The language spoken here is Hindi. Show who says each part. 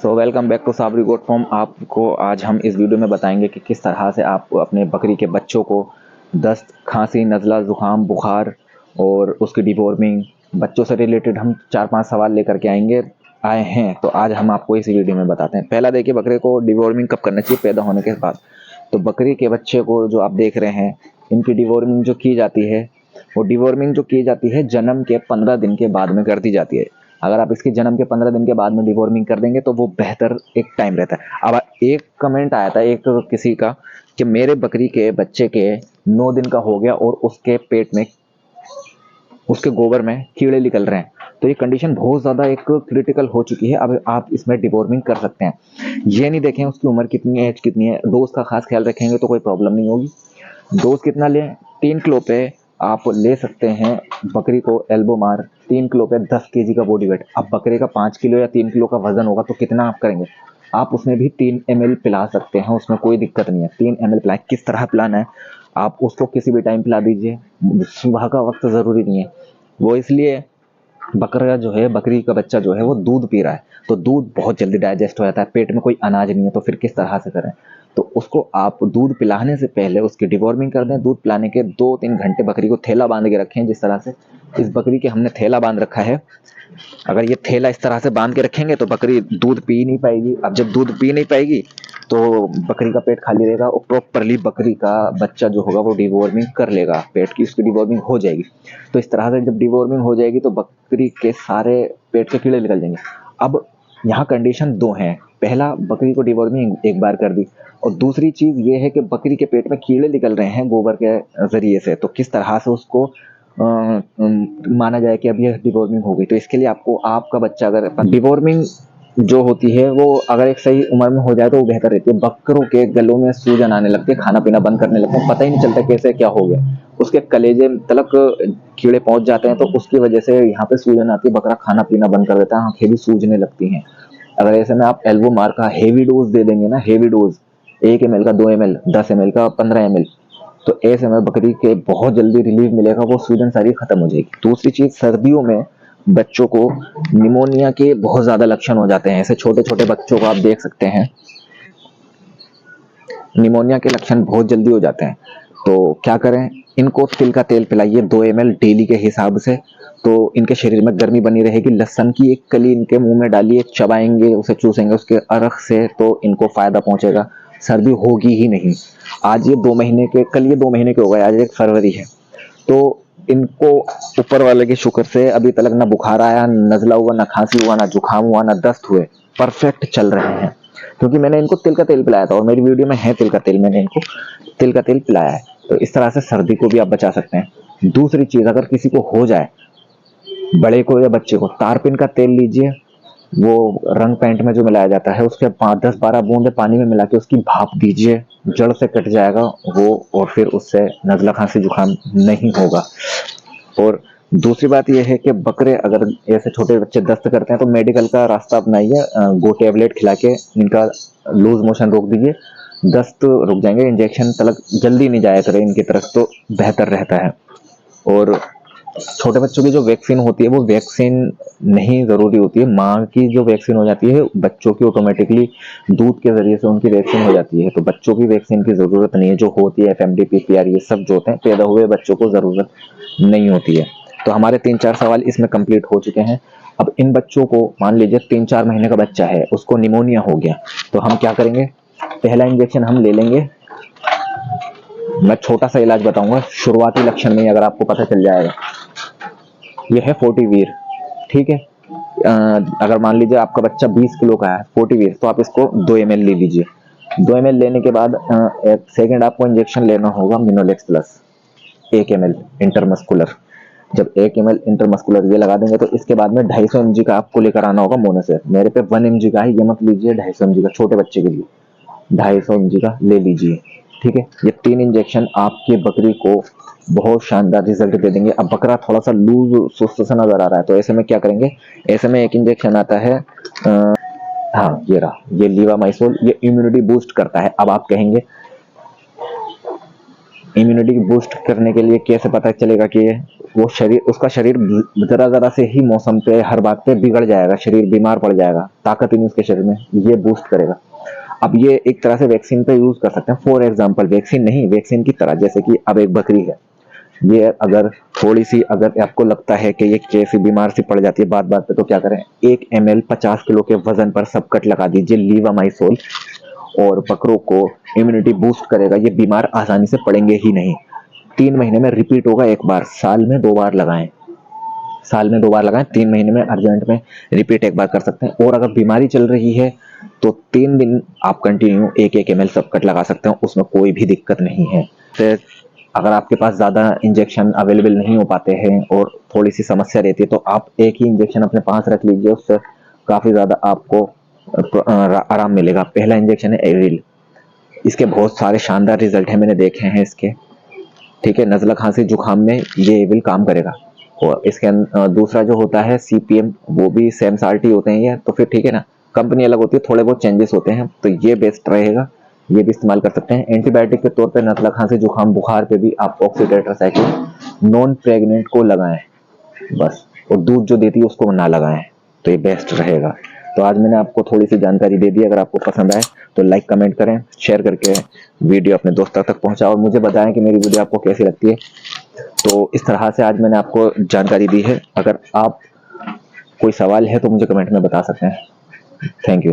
Speaker 1: So welcome back to Sabri goat farm. आपको आज हम इस वीडियो में बताएंगे कि किस तरह से आप अपने बकरी के बच्चों को दस्त, खांसी, नज़ला, ज़ुकाम, बुखार और उसकी डिवॉर्मिंग, बच्चों से रिलेटेड हम 4-5 सवाल लेकर के आए हैं। तो आज हम आपको इस वीडियो में बताते हैं। पहला देखिए, बकरे को डिवॉर्मिंग कब करना चाहिए? पैदा होने के बाद। तो बकरी के बच्चे को जो आप देख रहे हैं, इनकी डिवॉर्मिंग जो की जाती है, वो डिवॉर्मिंग जो की जाती है जन्म के 15 दिन के बाद में कर दी जाती है। अगर आप इसके जन्म के 15 दिन के बाद में डिवॉर्मिंग कर देंगे तो वो बेहतर एक टाइम रहता है। अब एक कमेंट आया था एक किसी का कि मेरे बकरी के बच्चे के 9 दिन का हो गया और उसके पेट में, उसके गोबर में कीड़े निकल रहे हैं। तो ये कंडीशन बहुत ज़्यादा एक क्रिटिकल हो चुकी है। अब आप इसमें डिवॉर्मिंग कर सकते हैं। ये नहीं देखें उसकी उम्र कितनी है, एज कितनी है। डोज का खास ख्याल रखेंगे तो कोई प्रॉब्लम नहीं होगी। डोज कितना लें? 3 किलो पे आप ले सकते हैं बकरी को एल्बो मार। 3 किलो पे 10 केजी का बॉडी वेट। अब बकरे का 5 किलो या 3 किलो का वजन होगा तो कितना आप करेंगे? आप उसमें भी 3 ml पिला सकते हैं, उसमें कोई दिक्कत नहीं है। 3 ml पिलाएं। किस तरह पिलाना है? आप उसको किसी भी टाइम पिला दीजिए, सुबह का वक्त ज़रूरी नहीं है। वो इसलिए, बकरा जो है, बकरी का बच्चा जो है वो दूध पी रहा है, तो दूध बहुत जल्दी डाइजेस्ट हो जाता है। पेट में कोई अनाज नहीं है तो फिर किस तरह से करें? तो उसको आप दूध पिलाने से पहले उसकी डिवॉर्मिंग कर दें। दूध पिलाने के 2-3 घंटे बकरी को थैला बांध के रखें। जिस तरह से इस बकरी के हमने थैला बांध रखा है, अगर ये थैला इस तरह से बांध के रखेंगे तो बकरी दूध पी नहीं पाएगी। अब जब दूध पी नहीं पाएगी तो बकरी का पेट खाली रहेगा और प्रॉपरली बकरी का बच्चा जो होगा वो डिवॉर्मिंग कर लेगा, पेट की उसकी डिवॉर्मिंग हो जाएगी। तो इस तरह से जब डिवॉर्मिंग हो जाएगी तो बकरी के सारे पेट के कीड़े निकल जाएंगे। अब यहाँ कंडीशन 2 हैं। पहला, बकरी को डिवॉर्मिंग एक बार कर दी, और दूसरी चीज़ ये है कि बकरी के पेट में कीड़े निकल रहे हैं गोबर के ज़रिए से, तो किस तरह से उसको माना जाए कि अब ये डिवॉर्मिंग हो गई। तो इसके लिए आपको, आपका बच्चा अगर, डिवॉर्मिंग जो होती है वो अगर एक सही उम्र में हो जाए तो वो बेहतर रहती है। बकरों के गलों में सूजन आने लगते हैं, खाना पीना बंद करने लगते हैं, पता ही नहीं चलता कैसे क्या हो गया। उसके कलेजे तलक कीड़े पहुंच जाते हैं तो उसकी वजह से यहाँ पे सूजन आती है, बकरा खाना पीना बंद कर देता है, आंखें भी सूजने लगती हैं। अगर ऐसे में आप एल्बो मार का हेवी डोज दे देंगे ना, हेवी डोज 1 ml का, 2 ml, 10 ml का, 15 ml, तो ऐसे में बकरी के बहुत जल्दी रिलीफ मिलेगा, वो सूजन सारी खत्म हो जाएगी। दूसरी चीज, सर्दियों में बच्चों को निमोनिया के बहुत ज्यादा लक्षण हो जाते हैं। ऐसे छोटे छोटे बच्चों को आप देख सकते हैं, निमोनिया के लक्षण बहुत जल्दी हो जाते हैं। तो क्या करें? इनको तिल का तेल पिलाइए 2 ml डेली के हिसाब से, तो इनके शरीर में गर्मी बनी रहेगी। लहसुन की एक कली इनके मुंह में डालिए, चबाएंगे, उसे चूसेंगे, उसके अर्क से तो इनको फायदा पहुंचेगा, सर्दी होगी ही नहीं। आज ये 2 महीने के, कल ये 2 महीने के हो गए, आज 1 फरवरी है। तो इनको ऊपर वाले के शुक्र से अभी तक ना बुखार आया, नजला हुआ, ना खांसी हुआ, ना जुकाम हुआ, ना दस्त हुए, परफेक्ट चल रहे हैं। क्योंकि मैंने इनको तिल का तेल पिलाया था और मेरी वीडियो में है तिल का तेल, मैंने इनको तिल का तेल पिलाया है। तो इस तरह से सर्दी को भी आप बचा सकते हैं। दूसरी चीज, अगर किसी को हो जाए, बड़े को या बच्चे को, तारपीन का तेल लीजिए। वो रंग पेंट में जो मिलाया जाता है, उसके 5-10-12 बूंदे पानी में मिला के उसकी भाप दीजिए, जड़ से कट जाएगा वो, और फिर उससे नज़ला, खांसी, जुकाम नहीं होगा। और दूसरी बात यह है कि बकरे अगर ऐसे छोटे बच्चे दस्त करते हैं तो मेडिकल का रास्ता अपनाइए। गो टैबलेट खिला के इनका लूज मोशन रोक दीजिए, दस्त रुक जाएंगे। इंजेक्शन तलक जल्दी नहीं जाया करें इनकी तरफ, तो बेहतर रहता है। और छोटे बच्चों की जो वैक्सीन होती है वो वैक्सीन नहीं ज़रूरी होती है। माँ की जो वैक्सीन हो जाती है, बच्चों की ऑटोमेटिकली दूध के ज़रिए से उनकी वैक्सीन हो जाती है। तो बच्चों की वैक्सीन की ज़रूरत नहीं है। जो होती है FMD, PPR, ये सब जो होते हैं, पैदा हुए बच्चों को ज़रूरत नहीं होती है। तो हमारे 3-4 सवाल इसमें कंप्लीट हो चुके हैं। अब इन बच्चों को, मान लीजिए 3-4 महीने का बच्चा है, उसको निमोनिया हो गया, तो हम क्या करेंगे? पहला इंजेक्शन हम ले लेंगे। मैं छोटा सा इलाज बताऊंगा, शुरुआती लक्षण नहीं, अगर आपको पता चल जाएगा। ये है फोर्टीवीर, ठीक है। अगर मान लीजिए आपका बच्चा 20 किलो का है, फोर्टीवीर, तो आप इसको 2 ml ले लीजिए। 2 ml लेने के बाद एक सेकेंड आपको इंजेक्शन लेना होगा मिनोलेक्स प्लस 1 ml इंटरमस्कुलर। जब 1 ml इंटरमस्कुलर ये लगा देंगे तो इसके बाद में 250 mg का आपको लेकर आना होगा मोनोसेर। मेरे पे 1 mg का है, ये मत लीजिए, 250 mg का छोटे बच्चे के लिए 250 mg का ले लीजिए, ठीक है। ये 3 इंजेक्शन आपके बकरी को बहुत शानदार रिजल्ट दे देंगे। अब बकरा थोड़ा सा लूज, सुस्त सा नजर आ रहा है, तो ऐसे में क्या करेंगे? ऐसे में एक इंजेक्शन आता है, हाँ ये रहा, ये लीवामाइसोल, ये इम्यूनिटी बूस्ट करता है। अब आप कहेंगे इम्यूनिटी बूस्ट करने के लिए कैसे पता चलेगा कि वो शरीर, उसका शरीर जरा से ही मौसम पे, हर बात पे बिगड़ जाएगा, शरीर बीमार पड़ जाएगा, ताकत ही नहीं उसके शरीर में, ये बूस्ट करेगा। अब ये एक तरह से वैक्सीन पे यूज कर सकते हैं। फॉर एग्जांपल, वैक्सीन नहीं, वैक्सीन की तरह, जैसे कि अब एक बकरी है, ये अगर थोड़ी सी, अगर आपको लगता है कि ये कैसी बीमार सी पड़ जाती है बात बात पे, तो क्या करें, 1 ml 50 किलो के वजन पर सबकट लगा दीजिए लीवामाइसोल, और बकरों को इम्यूनिटी बूस्ट करेगा। ये बीमार आसानी से पड़ेंगे ही नहीं। 3 महीने में रिपीट होगा एक बार, साल में 2 बार लगाएं, साल में 2 बार लगाएं, 3 महीने में अर्जेंट में रिपीट एक बार कर सकते हैं। और अगर बीमारी चल रही है तो 3 दिन आप कंटिन्यू 1-1 ml सबकट लगा सकते हैं, उसमें कोई भी दिक्कत नहीं है। फिर अगर आपके पास ज़्यादा इंजेक्शन अवेलेबल नहीं हो पाते हैं और थोड़ी सी समस्या रहती है, तो आप एक ही इंजेक्शन अपने पास रख लीजिए, उससे काफ़ी ज़्यादा आपको आराम मिलेगा। पहला इंजेक्शन है एविल, इसके बहुत सारे शानदार रिजल्ट हैं, मैंने देखे हैं इसके, ठीक है। नज़ला खांसी जुकाम में ये एविल काम करेगा। और इसके दूसरा जो होता है CPM, वो भी सेम साल्ट ही होते हैं ये, तो फिर ठीक है ना, कंपनी अलग होती है, थोड़े बहुत चेंजेस होते हैं, तो ये बेस्ट रहेगा, ये भी इस्तेमाल कर सकते हैं। एंटीबायोटिक के तौर पे नज़ला खांसी जुकाम बुखार पे भी आप ऑक्सीटेट्रासाइक्लिन नॉन प्रेग्नेंट को लगाएं बस, और दूध जो देती है उसको ना लगाएं, तो ये बेस्ट रहेगा। तो आज मैंने आपको थोड़ी सी जानकारी दे दी। अगर आपको पसंद आए तो लाइक कमेंट करें, शेयर करके वीडियो अपने दोस्तों तक पहुंचाओ, और मुझे बताएं कि मेरी वीडियो आपको कैसी लगती है। तो इस तरह से आज मैंने आपको जानकारी दी है। अगर आप कोई सवाल है तो मुझे कमेंट में बता सकते हैं। Thank you.